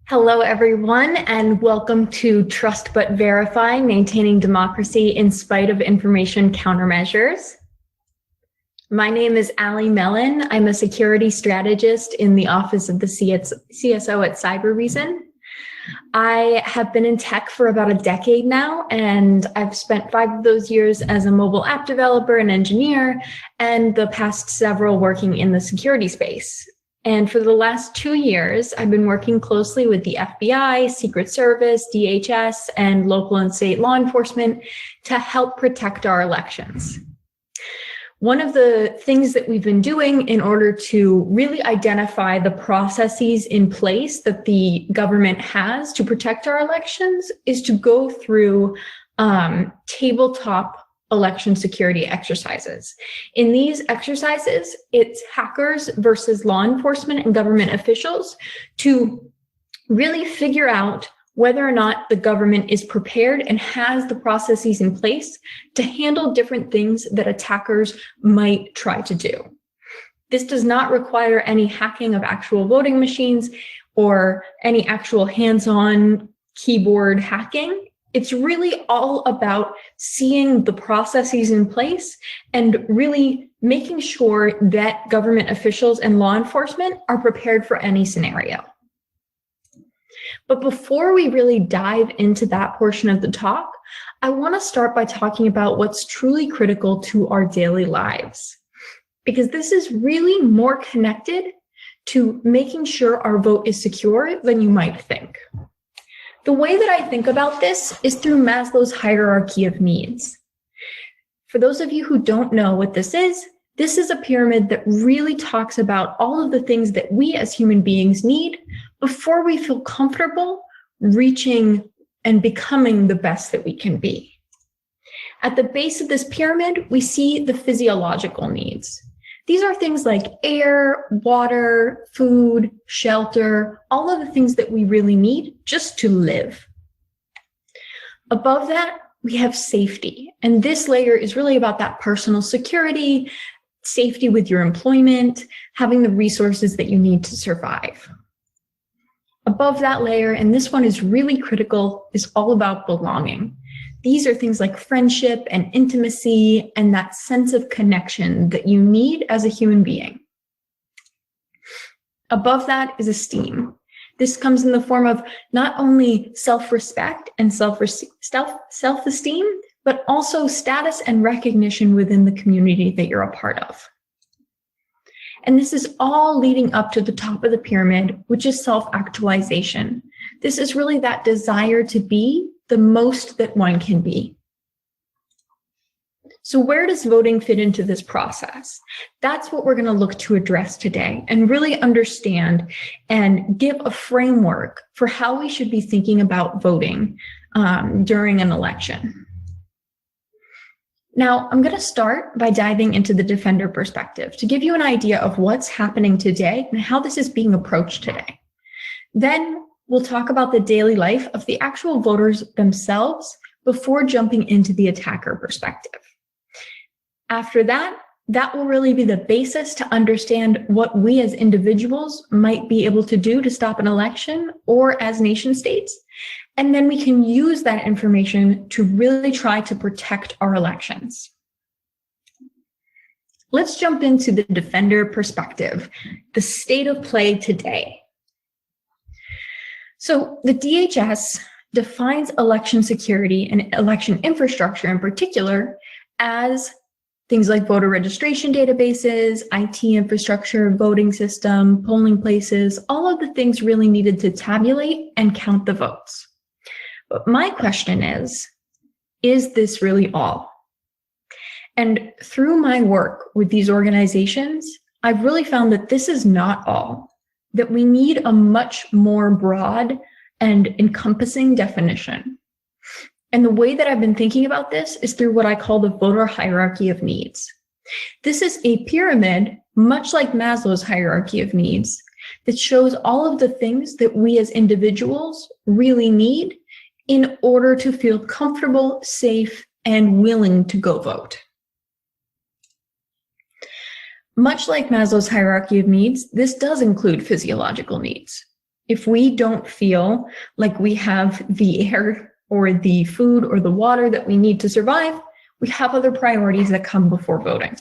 Hello, everyone, and welcome to Trust But Verify, Maintaining Democracy in Spite of Information Countermeasures. My name is Allie Mellon. I'm a security strategist in the office of the CSO at CyberWeek. I have been in tech for about a decade now, and I've spent 5 of those years as a mobile app developer and engineer, and the past several working in the security space. And for the last 2 years, I've been working closely with the FBI, Secret Service, DHS, and local and state law enforcement to help protect our elections. One of the things that we've been doing in order to really identify the processes in place that the government has to protect our elections is to go through tabletop election security exercises. In these exercises, it's hackers versus law enforcement and government officials to really figure out whether or not the government is prepared and has the processes in place to handle different things that attackers might try to do. This does not require any hacking of actual voting machines or any actual hands-on keyboard hacking. It's really all about seeing the processes in place and really making sure that government officials and law enforcement are prepared for any scenario. But before we really dive into that portion of the talk, I want to start by talking about what's truly critical to our daily lives, because this is really more connected to making sure our vote is secure than you might think. The way that I think about this is through Maslow's hierarchy of needs. For those of you who don't know what this is a pyramid that really talks about all of the things that we as human beings need before we feel comfortable reaching and becoming the best that we can be. At the base of this pyramid, we see the physiological needs. These are things like air, water, food, shelter, all of the things that we really need just to live. Above that, we have safety. And this layer is really about that personal security, safety with your employment, having the resources that you need to survive. Above that layer, and this one is really critical, is all about belonging. These are things like friendship and intimacy and that sense of connection that you need as a human being. Above that is esteem. This comes in the form of not only self-respect and self-esteem, but also status and recognition within the community that you're a part of. And this is all leading up to the top of the pyramid, which is self-actualization. This is really that desire to be the most that one can be. So where does voting fit into this process? That's what we're going to look to address today and really understand and give a framework for how we should be thinking about voting during an election. Now, I'm going to start by diving into the defender perspective to give you an idea of what's happening today and how this is being approached today. Then we'll talk about the daily life of the actual voters themselves before jumping into the attacker perspective. After that, that will really be the basis to understand what we as individuals might be able to do to stop an election or as nation states. And then we can use that information to really try to protect our elections. Let's jump into the defender perspective, the state of play today. So the DHS defines election security and election infrastructure in particular as things like voter registration databases, IT infrastructure, voting system, polling places, all of the things really needed to tabulate and count the votes. But my question is this really all? And through my work with these organizations, I've really found that this is not all, that we need a much more broad and encompassing definition. And the way that I've been thinking about this is through what I call the voter hierarchy of needs. This is a pyramid, much like Maslow's hierarchy of needs, that shows all of the things that we as individuals really need in order to feel comfortable, safe, and willing to go vote. Much like Maslow's hierarchy of needs, this does include physiological needs. If we don't feel like we have the air or the food or the water that we need to survive, we have other priorities that come before voting.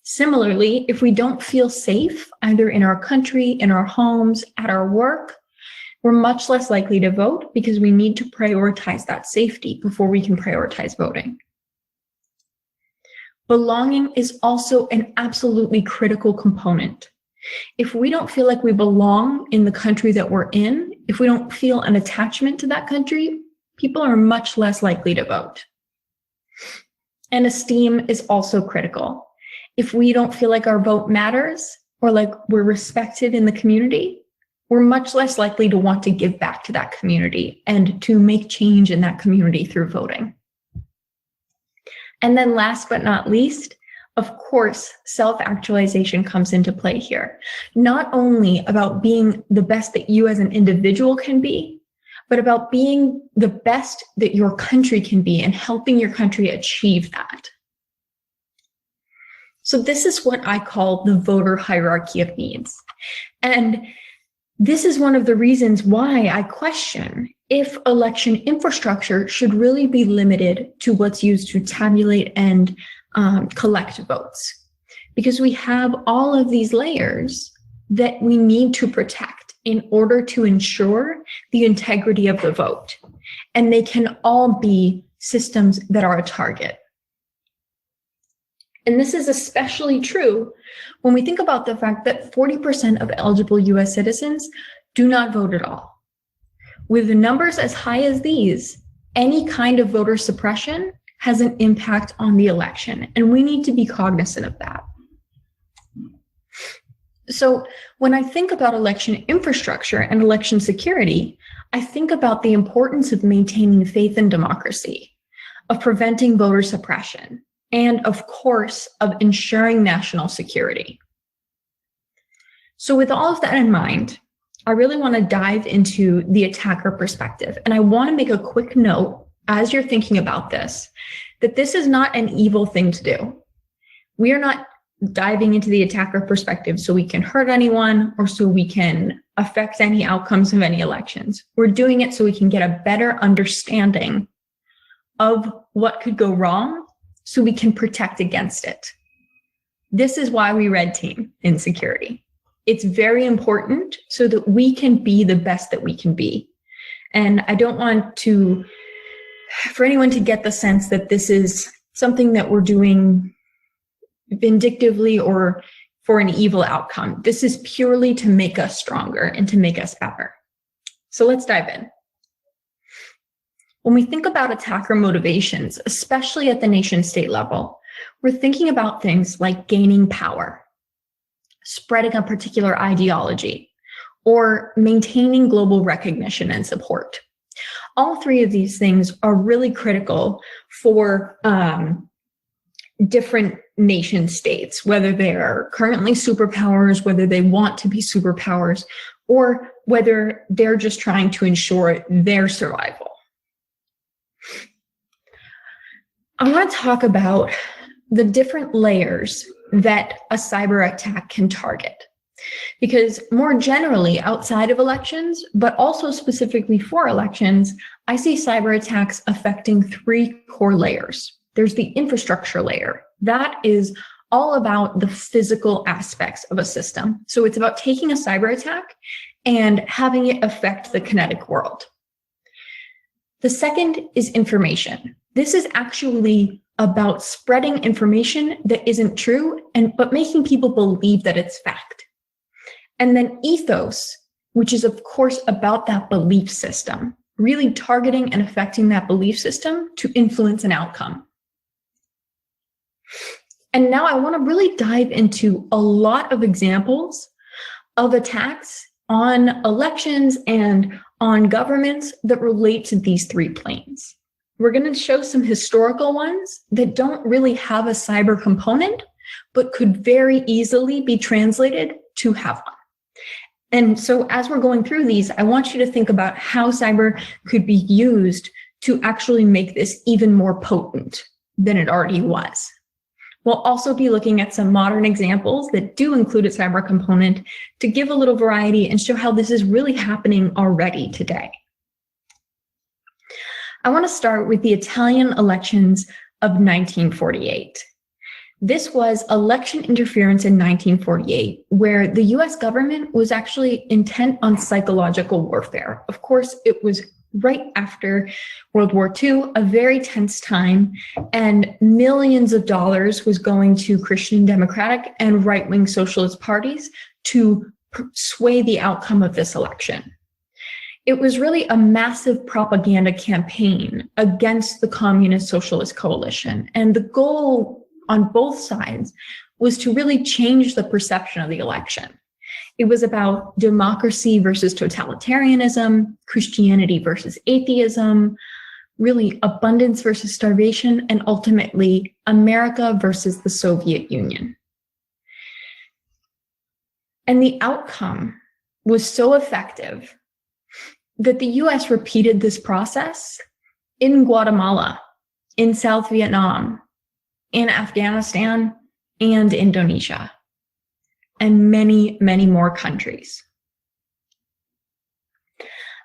Similarly, if we don't feel safe, either in our country, in our homes, at our work, we're much less likely to vote because we need to prioritize that safety before we can prioritize voting. Belonging is also an absolutely critical component. If we don't feel like we belong in the country that we're in, if we don't feel an attachment to that country, people are much less likely to vote. And esteem is also critical. If we don't feel like our vote matters or like we're respected in the community, we're much less likely to want to give back to that community and to make change in that community through voting. And then last but not least, of course, self-actualization comes into play here. Not only about being the best that you as an individual can be, but about being the best that your country can be and helping your country achieve that. So this is what I call the voter hierarchy of needs. And this is one of the reasons why I question if election infrastructure should really be limited to what's used to tabulate and collect votes. Because we have all of these layers that we need to protect in order to ensure the integrity of the vote. And they can all be systems that are a target. And this is especially true when we think about the fact that 40% of eligible US citizens do not vote at all. With the numbers as high as these, any kind of voter suppression has an impact on the election, and we need to be cognizant of that. So when I think about election infrastructure and election security, I think about the importance of maintaining faith in democracy, of preventing voter suppression, and of course, of ensuring national security. So with all of that in mind, I really want to dive into the attacker perspective. And I want to make a quick note as you're thinking about this, that this is not an evil thing to do. We are not diving into the attacker perspective so we can hurt anyone or so we can affect any outcomes of any elections. We're doing it so we can get a better understanding of what could go wrong so we can protect against it. This is why we red team in security. It's very important so that we can be the best that we can be. And I don't want for anyone to get the sense that this is something that we're doing vindictively or for an evil outcome. This is purely to make us stronger and to make us better. So let's dive in. When we think about attacker motivations, especially at the nation state level, we're thinking about things like gaining power, spreading a particular ideology, or maintaining global recognition and support. All three of these things are really critical for different nation states, whether they are currently superpowers, whether they want to be superpowers, or whether they're just trying to ensure their survival. I want to talk about the different layers that a cyber attack can target. Because more generally outside of elections, but also specifically for elections, I see cyber attacks affecting three core layers. There's the infrastructure layer. That is all about the physical aspects of a system. So it's about taking a cyber attack and having it affect the kinetic world. The second is information. This is actually about spreading information that isn't true, but making people believe that it's fact. And then ethos, which is of course about that belief system, really targeting and affecting that belief system to influence an outcome. And now I want to really dive into a lot of examples of attacks on elections and on governments that relate to these three planes. We're going to show some historical ones that don't really have a cyber component, but could very easily be translated to have one. And so as we're going through these, I want you to think about how cyber could be used to actually make this even more potent than it already was. We'll also be looking at some modern examples that do include a cyber component to give a little variety and show how this is really happening already today. I want to start with the Italian elections of 1948. This was election interference in 1948, where the US government was actually intent on psychological warfare. Of course, it was right after World War II, a very tense time, and millions of dollars was going to Christian Democratic and right-wing socialist parties to sway the outcome of this election. It was really a massive propaganda campaign against the Communist Socialist Coalition, and the goal on both sides was to really change the perception of the election. It was about democracy versus totalitarianism, Christianity versus atheism, really abundance versus starvation, and ultimately America versus the Soviet Union. And the outcome was so effective that the US repeated this process in Guatemala, in South Vietnam, in Afghanistan, and Indonesia, and many, many more countries.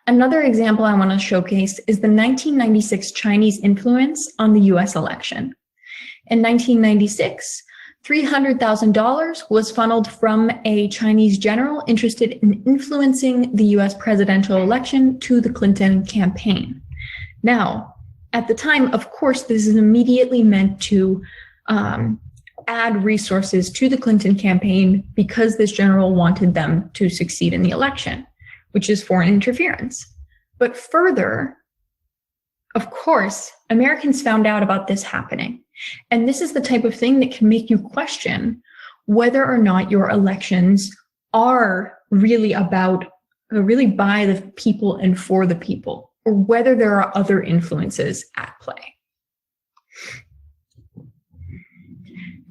Another example I want to showcase is the 1996 Chinese influence on the US election. In 1996, $300,000 was funneled from a Chinese general interested in influencing the US presidential election to the Clinton campaign. Now, at the time, of course, this is immediately meant to add resources to the Clinton campaign because this general wanted them to succeed in the election, which is foreign interference. But further, of course, Americans found out about this happening. And this is the type of thing that can make you question whether or not your elections are really about, really by the people and for the people, or whether there are other influences at play.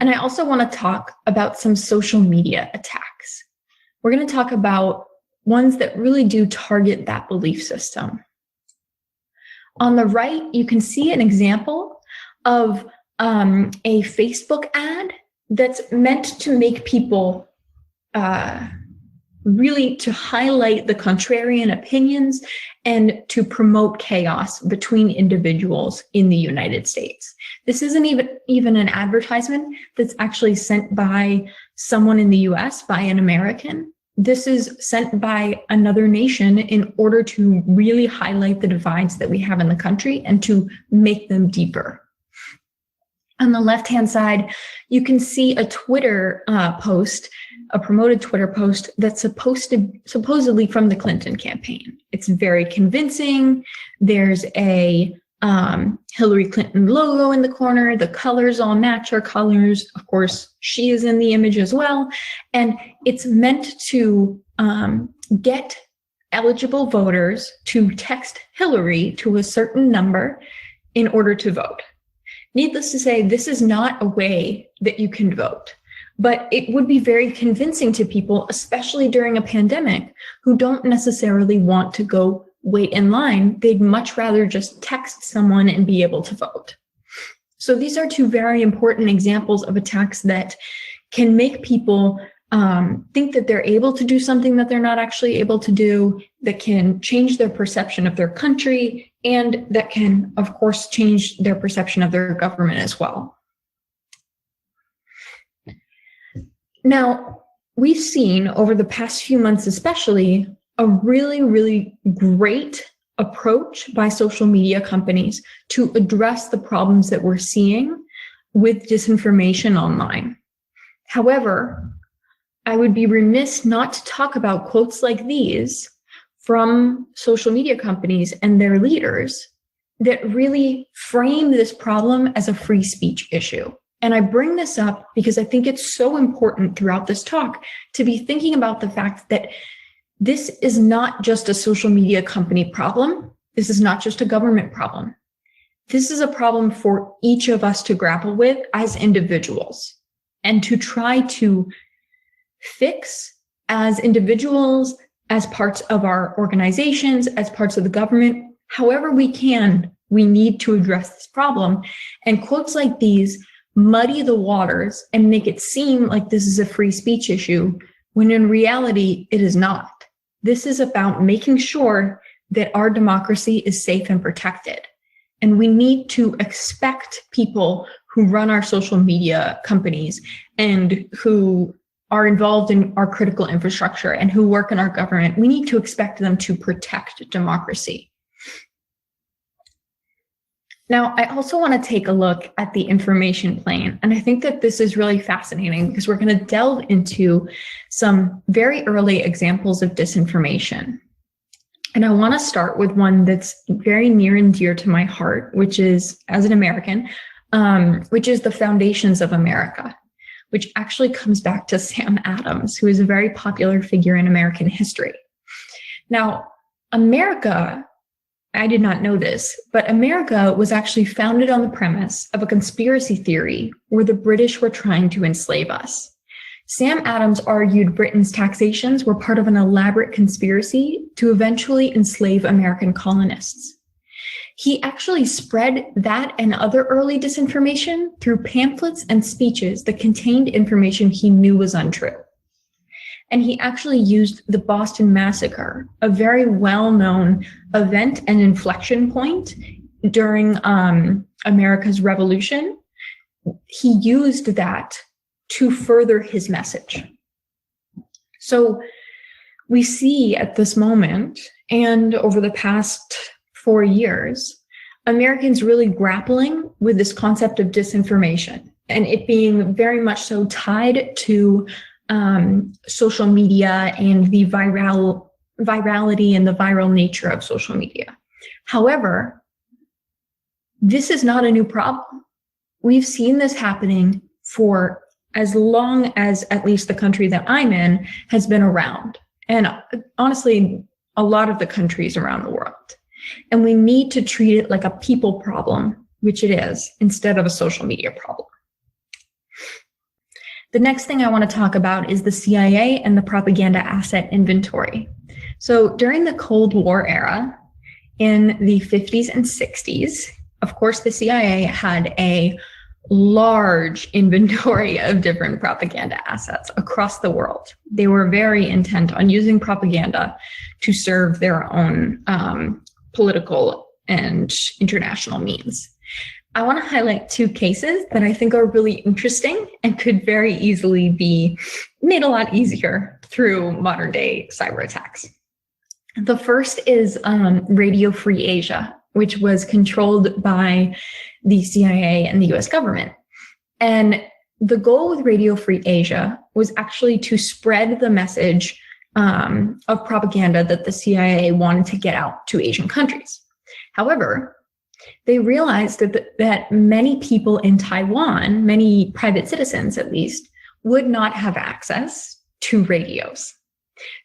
And I also want to talk about some social media attacks. We're going to talk about ones that really do target that belief system. On the right, you can see an example of a Facebook ad that's meant to make people really to highlight the contrarian opinions and to promote chaos between individuals in the United States. This isn't even an advertisement that's actually sent by someone in the US, by an American. This is sent by another nation in order to really highlight the divides that we have in the country and to make them deeper. On the left-hand side, you can see a Twitter post, a promoted Twitter post that's supposedly from the Clinton campaign. It's very convincing. There's a Hillary Clinton logo in the corner. The colors all match her colors. Of course, she is in the image as well. And it's meant to get eligible voters to text Hillary to a certain number in order to vote. Needless to say, this is not a way that you can vote, but it would be very convincing to people, especially during a pandemic, who don't necessarily want to go wait in line. They'd much rather just text someone and be able to vote. So these are two very important examples of attacks that can make people think that they're able to do something that they're not actually able to do, that can change their perception of their country, and that can, of course, change their perception of their government as well. Now, we've seen over the past few months especially a really, really great approach by social media companies to address the problems that we're seeing with disinformation online. However, I would be remiss not to talk about quotes like these from social media companies and their leaders that really frame this problem as a free speech issue. And I bring this up because I think it's so important throughout this talk to be thinking about the fact that this is not just a social media company problem. This is not just a government problem. This is a problem for each of us to grapple with as individuals and to try to fix as individuals, as parts of our organizations, as parts of the government. However we can, we need to address this problem. And quotes like these muddy the waters and make it seem like this is a free speech issue, when in reality, it is not. This is about making sure that our democracy is safe and protected. And we need to expect people who run our social media companies and who are involved in our critical infrastructure and who work in our government, we need to expect them to protect democracy. Now, I also want to take a look at the information plane. And I think that this is really fascinating because we're going to delve into some very early examples of disinformation. And I want to start with one that's very near and dear to my heart, which is, as an American, which is the foundations of America, which actually comes back to Sam Adams, who is a very popular figure in American history. Now, America, I did not know this, but America was actually founded on the premise of a conspiracy theory where the British were trying to enslave us. Sam Adams argued Britain's taxations were part of an elaborate conspiracy to eventually enslave American colonists. He actually spread that and other early disinformation through pamphlets and speeches that contained information he knew was untrue. And he actually used the Boston Massacre, a very well-known event and inflection point during America's Revolution. He used that to further his message. So we see at this moment, and over the past 4 years, Americans really grappling with this concept of disinformation, and it being very much so tied to social media and the virality and the viral nature of social media. However, this is not a new problem. We've seen this happening for as long as at least the country that I'm in has been around. And honestly, a lot of the countries around the world. And we need to treat it like a people problem, which it is, instead of a social media problem. The next thing I want to talk about is the CIA and the propaganda asset inventory. So during the Cold War era, in the 50s and 60s, of course, the CIA had a large inventory of different propaganda assets across the world. They were very intent on using propaganda to serve their own political and international means. I want to highlight 2 cases that I think are really interesting and could very easily be made a lot easier through modern day cyber attacks. The first is Radio Free Asia, which was controlled by the CIA and the US government. And the goal with Radio Free Asia was actually to spread the message of propaganda that the CIA wanted to get out to Asian countries. However, they realized that many people in Taiwan, many private citizens at least, would not have access to radios.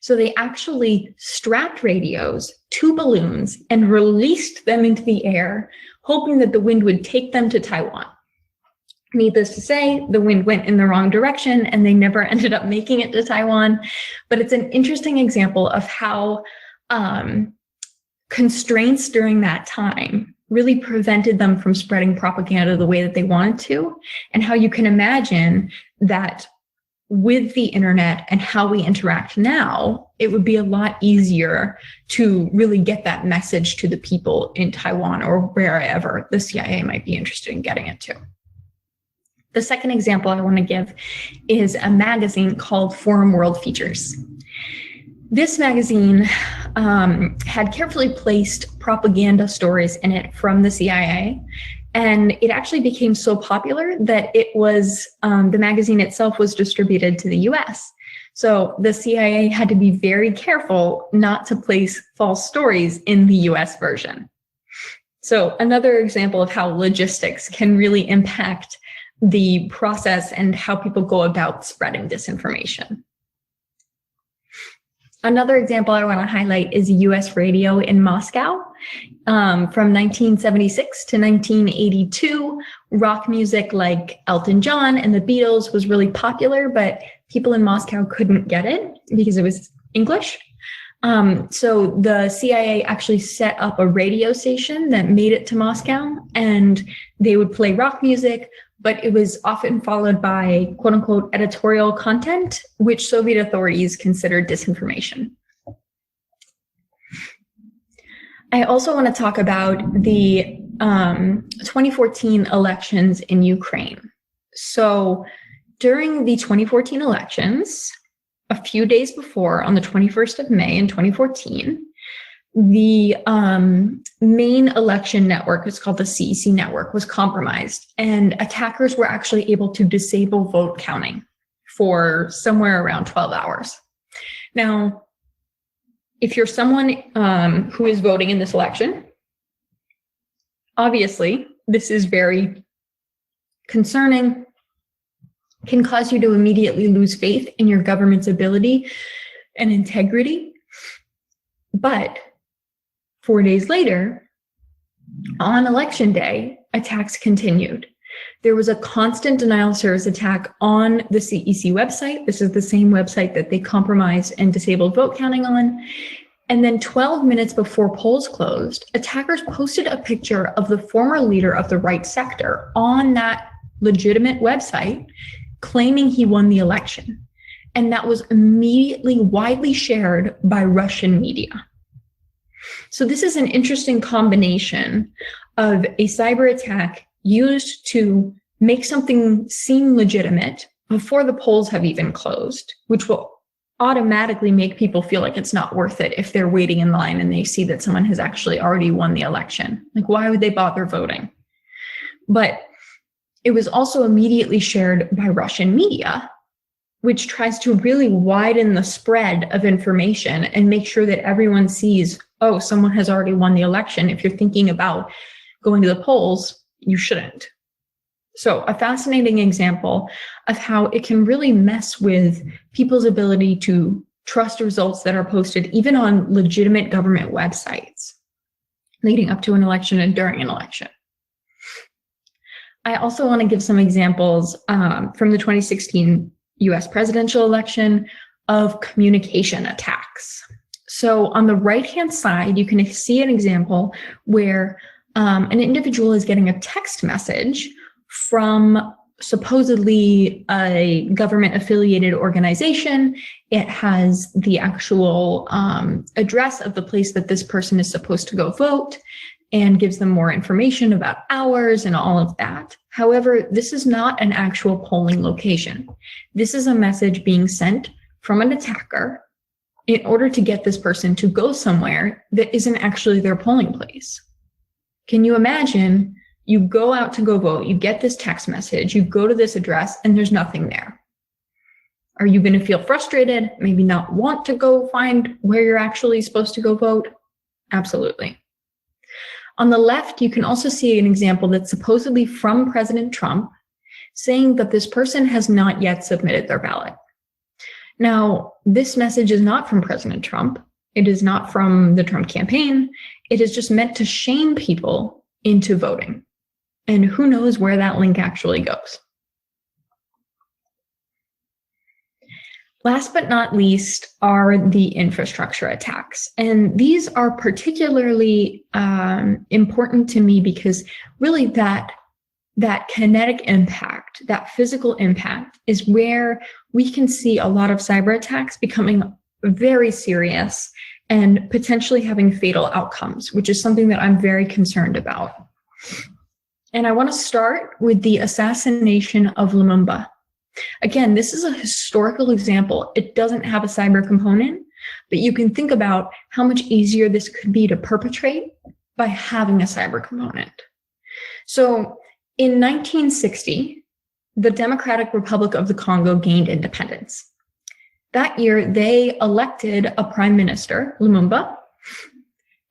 So they actually strapped radios to balloons and released them into the air, hoping that the wind would take them to Taiwan. Needless to say, the wind went in the wrong direction and they never ended up making it to Taiwan. But it's an interesting example of how constraints during that time really prevented them from spreading propaganda the way that they wanted to, and how you can imagine that with the internet and how we interact now, it would be a lot easier to really get that message to the people in Taiwan or wherever the CIA might be interested in getting it to. The second example I want to give is a magazine called Forum World Features. This magazine had carefully placed propaganda stories in it from the CIA, and it actually became so popular that it was, the magazine itself was distributed to the US. So the CIA had to be very careful not to place false stories in the US version. So another example of how logistics can really impact the process and how people go about spreading disinformation. Another example I want to highlight is US radio in Moscow. From 1976 to 1982, rock music like Elton John and the Beatles was really popular, but people in Moscow couldn't get it because it was English. So the CIA actually set up a radio station that made it to Moscow, and they would play rock music, but it was often followed by quote unquote editorial content, which Soviet authorities considered disinformation. I also want to talk about the 2014 elections in Ukraine. So during the 2014 elections, a few days before, on the 21st of May in 2014, the main election network, it's called the CEC network, was compromised, and attackers were actually able to disable vote counting for somewhere around 12 hours. Now, if you're someone who is voting in this election, obviously, this is very concerning, can cause you to immediately lose faith in your government's ability and integrity. But 4 days later, on election day, attacks continued. There was a constant denial of service attack on the CEC website. This is the same website that they compromised and disabled vote counting on. And then 12 minutes before polls closed, attackers posted a picture of the former leader of the right sector on that legitimate website, claiming he won the election. And that was immediately widely shared by Russian media. So this is an interesting combination of a cyber attack used to make something seem legitimate before the polls have even closed, which will automatically make people feel like it's not worth it if they're waiting in line and they see that someone has actually already won the election. Like, why would they bother voting? But it was also immediately shared by Russian media, which tries to really widen the spread of information and make sure that everyone sees, oh, someone has already won the election. If you're thinking about going to the polls, you shouldn't. So a fascinating example of how it can really mess with people's ability to trust results that are posted even on legitimate government websites leading up to an election and during an election. I also want to give some examples from the 2016 US presidential election of communication attacks. So on the right-hand side, you can see an example where an individual is getting a text message from supposedly a government-affiliated organization. It has the actual address of the place that this person is supposed to go vote and gives them more information about hours and all of that. However, this is not an actual polling location. This is a message being sent from an attacker in order to get this person to go somewhere that isn't actually their polling place. Can you imagine? You go out to go vote, you get this text message, you go to this address, and there's nothing there. Are you going to feel frustrated, maybe not want to go find where you're actually supposed to go vote? Absolutely. On the left, you can also see an example that's supposedly from President Trump saying that this person has not yet submitted their ballot. Now, this message is not from President Trump. It is not from the Trump campaign. It is just meant to shame people into voting. And who knows where that link actually goes. Last but not least are the infrastructure attacks. And these are particularly important to me because really that kinetic impact, that physical impact is where we can see a lot of cyber attacks becoming very serious and potentially having fatal outcomes, which is something that I'm very concerned about. And I want to start with the assassination of Lumumba. Again, this is a historical example. It doesn't have a cyber component, but you can think about how much easier this could be to perpetrate by having a cyber component. So in 1960, the Democratic Republic of the Congo gained independence. That year, they elected a prime minister, Lumumba,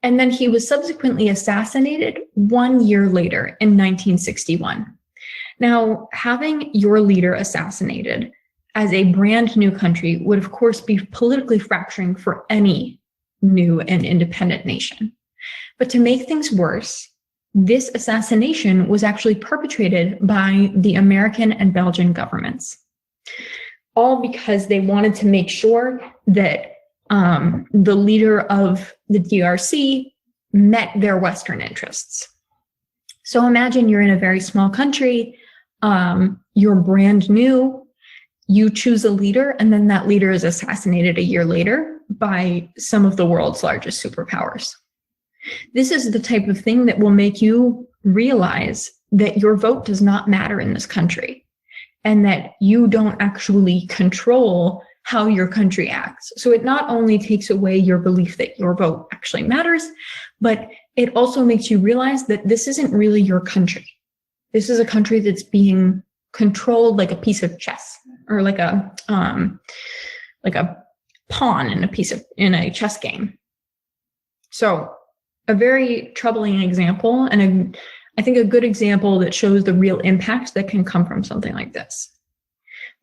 and then he was subsequently assassinated 1 year later in 1961. Now, having your leader assassinated as a brand new country would, of course, be politically fracturing for any new and independent nation. But to make things worse, this assassination was actually perpetrated by the American and Belgian governments, all because they wanted to make sure that the leader of the DRC met their Western interests. So imagine you're in a very small country, you're brand new, you choose a leader, and then that leader is assassinated a year later by some of the world's largest superpowers. This is the type of thing that will make you realize that your vote does not matter in this country and that you don't actually control how your country acts. So it not only takes away your belief that your vote actually matters, but it also makes you realize that this isn't really your country. This is a country that's being controlled like a piece of chess, or like a pawn in a chess game. So a very troubling example, and I think a good example that shows the real impact that can come from something like this.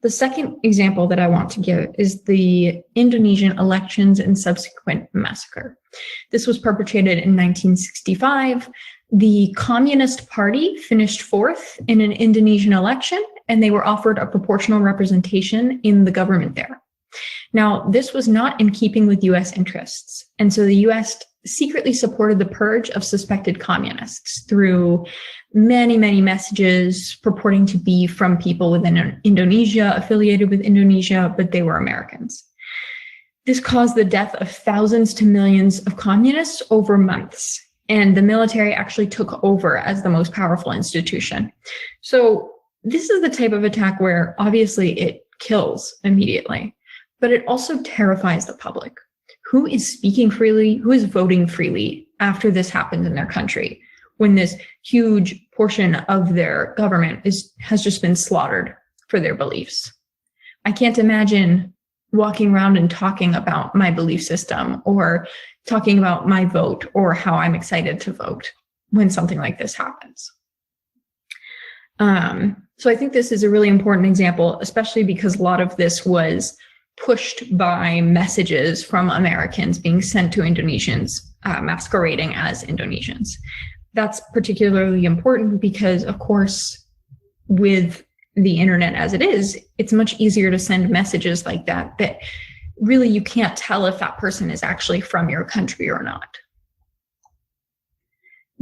The second example that I want to give is the Indonesian elections and subsequent massacre. This was perpetrated in 1965. The Communist Party finished fourth in an Indonesian election, and they were offered a proportional representation in the government there. Now, this was not in keeping with US interests, and so the US secretly supported the purge of suspected communists through many, many messages purporting to be from people within Indonesia, affiliated with Indonesia, but they were Americans. This caused the death of thousands to millions of communists over months, and the military actually took over as the most powerful institution. So this is the type of attack where obviously it kills immediately, but it also terrifies the public. Who is speaking freely, who is voting freely after this happens in their country, when this huge portion of their government has just been slaughtered for their beliefs? I can't imagine walking around and talking about my belief system or talking about my vote or how I'm excited to vote when something like this happens. So I think this is a really important example, especially because a lot of this was pushed by messages from Americans being sent to Indonesians masquerading as Indonesians. That's particularly important because, of course, with the internet as it is, it's much easier to send messages like that really you can't tell if that person is actually from your country or not.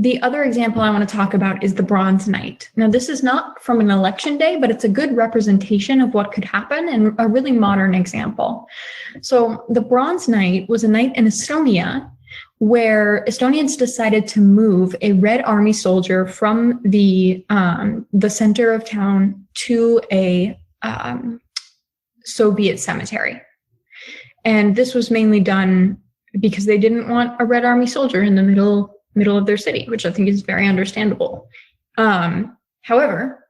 The other example I want to talk about is the Bronze Night. Now, this is not from an election day, but it's a good representation of what could happen and a really modern example. So the Bronze Night was a night in Estonia where Estonians decided to move a Red Army soldier from the center of town to a Soviet cemetery. And this was mainly done because they didn't want a Red Army soldier in the middle of their city, which I think is very understandable. However,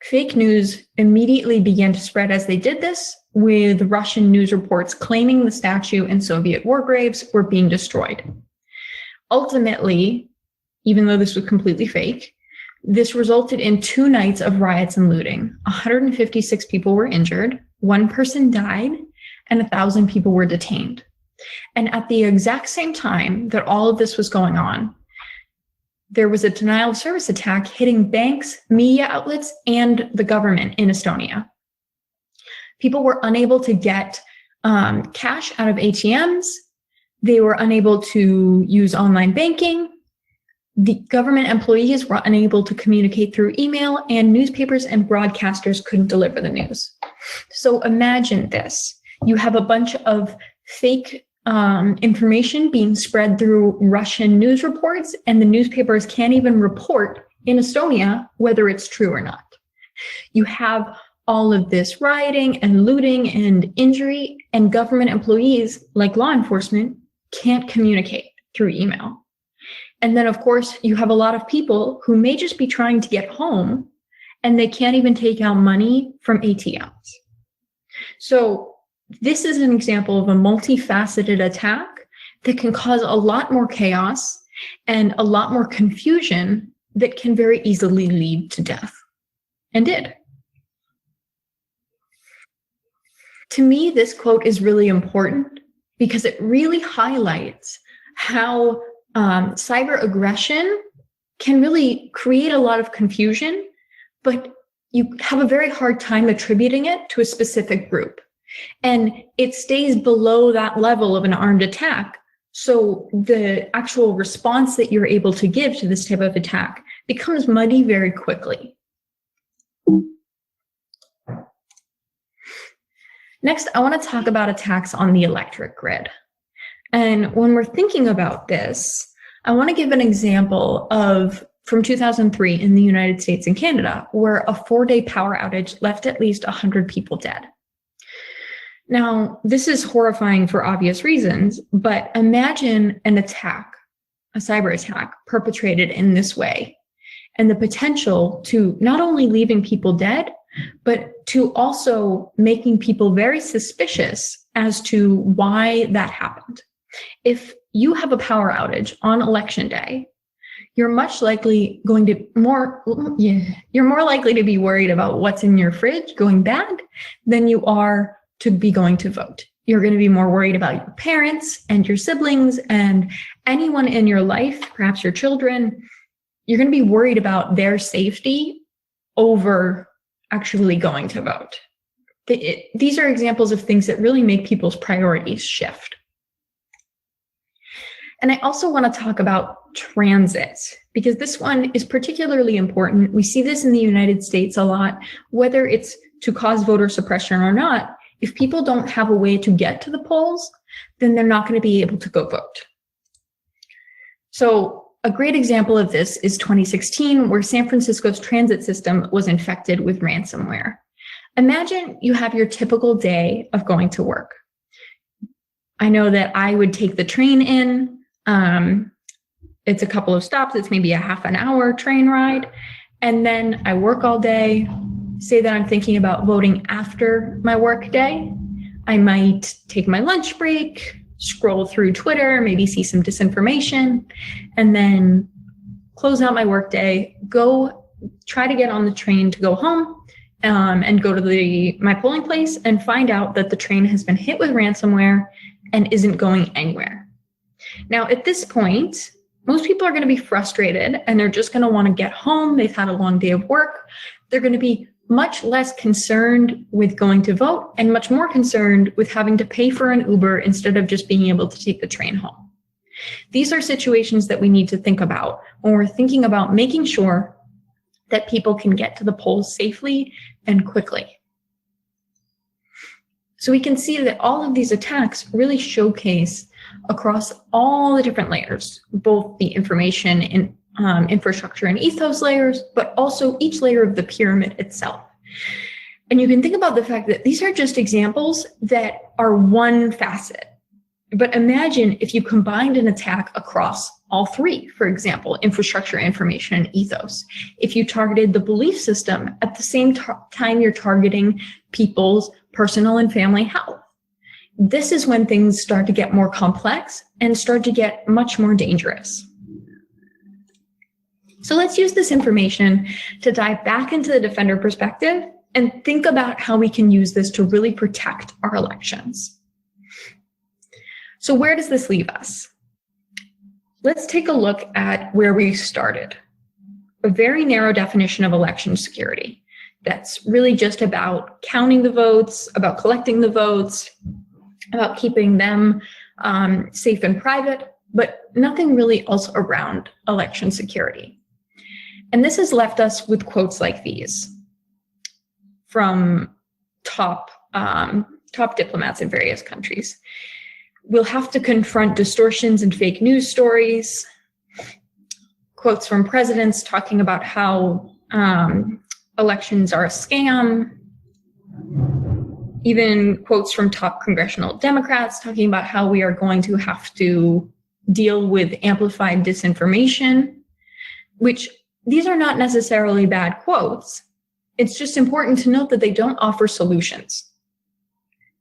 fake news immediately began to spread as they did this, with Russian news reports claiming the statue and Soviet war graves were being destroyed. Ultimately, even though this was completely fake, this resulted in 2 nights of riots and looting. 156 people were injured, 1 person died, and 1,000 people were detained. And at the exact same time that all of this was going on, there was a denial of service attack hitting banks, media outlets, and the government in Estonia. People were unable to get cash out of ATMs. They were unable to use online banking. The government employees were unable to communicate through email, and newspapers and broadcasters couldn't deliver the news. So imagine this. You have a bunch of fake information being spread through Russian news reports, and the newspapers can't even report in Estonia whether it's true or not. You have all of this rioting and looting and injury, and government employees, like law enforcement, can't communicate through email. And then, of course, you have a lot of people who may just be trying to get home, and they can't even take out money from ATMs. So this is an example of a multifaceted attack that can cause a lot more chaos and a lot more confusion that can very easily lead to death, and did. To me, this quote is really important because it really highlights how cyber aggression can really create a lot of confusion, but you have a very hard time attributing it to a specific group. And it stays below that level of an armed attack. So the actual response that you're able to give to this type of attack becomes muddy very quickly. Next, I want to talk about attacks on the electric grid. And when we're thinking about this, I want to give an example from 2003 in the United States and Canada, where a 4-day power outage left at least 100 people dead. Now, this is horrifying for obvious reasons, but imagine an attack, a cyber attack perpetrated in this way, and the potential to not only leaving people dead, but to also making people very suspicious as to why that happened. If you have a power outage on election day, you're more likely to be worried about what's in your fridge going bad than you are to be going to vote. You're going to be more worried about your parents and your siblings and anyone in your life, perhaps your children. You're going to be worried about their safety over actually going to vote. These are examples of things that really make people's priorities shift. And I also want to talk about transit, because this one is particularly important. We see this in the United States a lot, whether it's to cause voter suppression or not. If people don't have a way to get to the polls, then they're not going to be able to go vote. So a great example of this is 2016, where San Francisco's transit system was infected with ransomware. Imagine you have your typical day of going to work. I know that I would take the train in. It's a couple of stops. It's maybe a half an hour train ride. And then I work all day. Say that I'm thinking about voting after my work day. I might take my lunch break, scroll through Twitter, maybe see some disinformation, and then close out my work day, go try to get on the train to go home, and go to my polling place and find out that the train has been hit with ransomware and isn't going anywhere. Now, at this point, most people are going to be frustrated and they're just going to want to get home. They've had a long day of work. They're going to be much less concerned with going to vote and much more concerned with having to pay for an Uber instead of just being able to take the train home. These are situations that we need to think about when we're thinking about making sure that people can get to the polls safely and quickly. So we can see that all of these attacks really showcase across all the different layers, both the information and infrastructure and ethos layers, but also each layer of the pyramid itself. And you can think about the fact that these are just examples that are one facet. But imagine if you combined an attack across all three, for example, infrastructure, information, and ethos. If you targeted the belief system at the same time you're targeting people's personal and family health. This is when things start to get more complex and start to get much more dangerous. So let's use this information to dive back into the defender perspective and think about how we can use this to really protect our elections. So where does this leave us? Let's take a look at where we started. A very narrow definition of election security. That's really just about counting the votes, about collecting the votes, about keeping them safe and private, but nothing really else around election security. And this has left us with quotes like these from top diplomats in various countries. We'll have to confront distortions and fake news stories. Quotes from presidents talking about how elections are a scam. Even quotes from top congressional Democrats talking about how we are going to have to deal with amplified disinformation, which these are not necessarily bad quotes. It's just important to note that they don't offer solutions.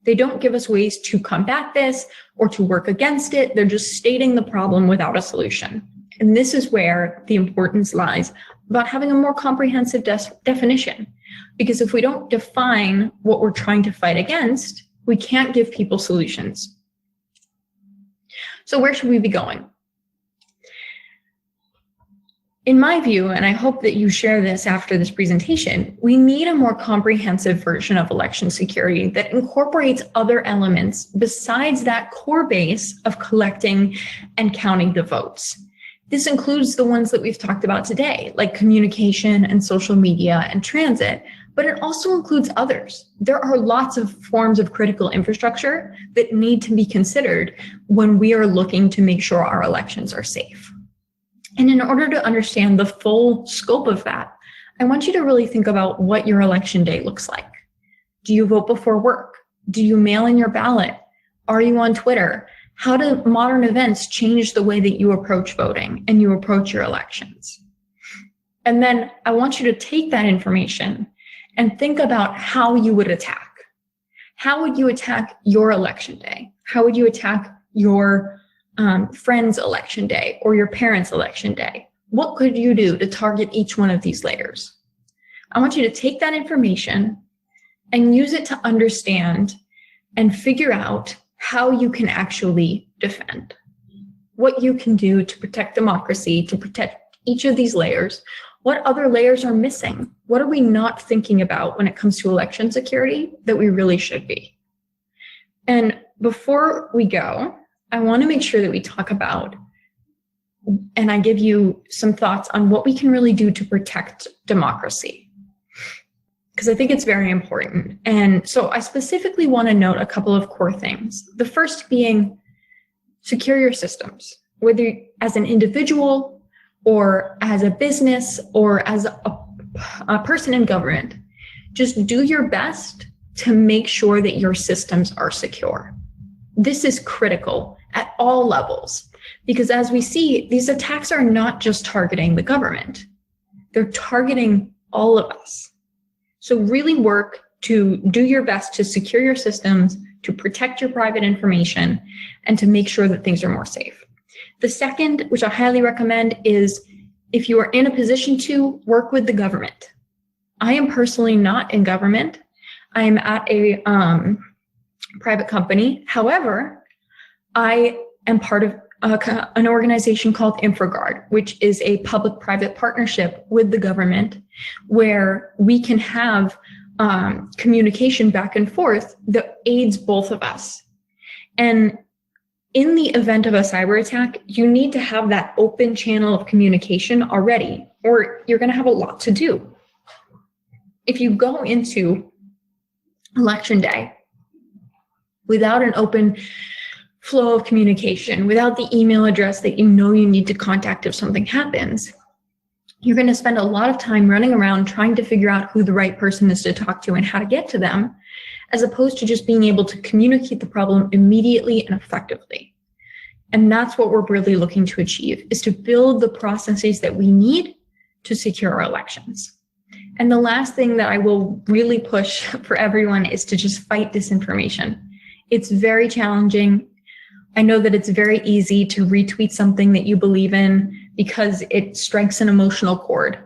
They don't give us ways to combat this or to work against it. They're just stating the problem without a solution. And this is where the importance lies about having a more comprehensive definition. Because if we don't define what we're trying to fight against, we can't give people solutions. So where should we be going? In my view, and I hope that you share this after this presentation, we need a more comprehensive version of election security that incorporates other elements besides that core base of collecting and counting the votes. This includes the ones that we've talked about today, like communication and social media and transit, but it also includes others. There are lots of forms of critical infrastructure that need to be considered when we are looking to make sure our elections are safe. And in order to understand the full scope of that, I want you to really think about what your election day looks like. Do you vote before work? Do you mail in your ballot? Are you on Twitter? How do modern events change the way that you approach voting and you approach your elections? And then I want you to take that information and think about how you would attack. How would you attack your election day? How would you attack your friend's election day or your parents' election day? What could you do to target each one of these layers? I want you to take that information and use it to understand and figure out how you can actually defend, what you can do to protect democracy, to protect each of these layers. What other layers are missing? What are we not thinking about when it comes to election security that we really should be? And before we go, I want to make sure that we talk about, and I give you some thoughts on what we can really do to protect democracy, because I think it's very important. And so I specifically want to note a couple of core things. The first being secure your systems, whether as an individual or as a business or as a person in government. Just do your best to make sure that your systems are secure. This is critical at all levels, because as we see, these attacks are not just targeting the government, they're targeting all of us. So really work to do your best to secure your systems, to protect your private information, and to make sure that things are more safe. The second, which I highly recommend, is if you are in a position to work with the government. I am personally not in government. I am at a private company. However, I am part of an organization called InfraGuard, which is a public-private partnership with the government where we can have communication back and forth that aids both of us. And in the event of a cyber attack, you need to have that open channel of communication already, or you're going to have a lot to do. If you go into election day without an open flow of communication, without the email address that you know you need to contact if something happens, you're going to spend a lot of time running around trying to figure out who the right person is to talk to and how to get to them, as opposed to just being able to communicate the problem immediately and effectively. And that's what we're really looking to achieve, is to build the processes that we need to secure our elections. And the last thing that I will really push for everyone is to just fight disinformation. It's very challenging. I know that it's very easy to retweet something that you believe in because it strikes an emotional chord.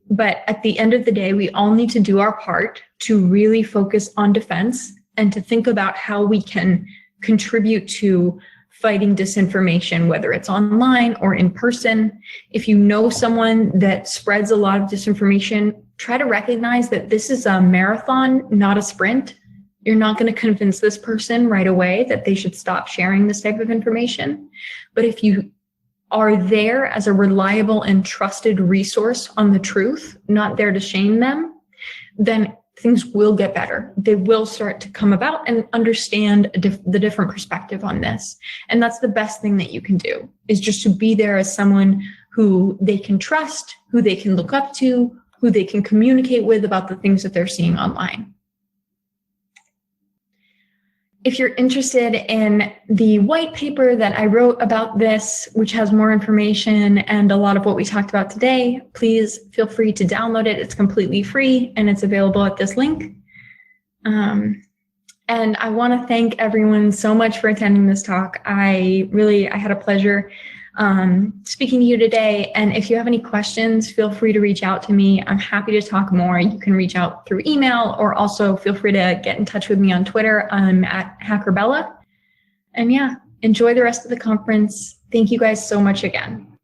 But at the end of the day, we all need to do our part to really focus on defense and to think about how we can contribute to fighting disinformation, whether it's online or in person. If you know someone that spreads a lot of disinformation, try to recognize that this is a marathon, not a sprint. You're not going to convince this person right away that they should stop sharing this type of information. But if you are there as a reliable and trusted resource on the truth, not there to shame them, then things will get better. They will start to come about and understand the different perspective on this. And that's the best thing that you can do, is just to be there as someone who they can trust, who they can look up to, who they can communicate with about the things that they're seeing online. If you're interested in the white paper that I wrote about this, which has more information and a lot of what we talked about today, please feel free to download it. It's completely free and it's available at this link. And I want to thank everyone so much for attending this talk. I had a pleasure speaking to you today. And if you have any questions, feel free to reach out to me. I'm happy to talk more. You can reach out through email, or also feel free to get in touch with me on Twitter. I'm at HackerBella. And yeah, enjoy the rest of the conference. Thank you guys so much again.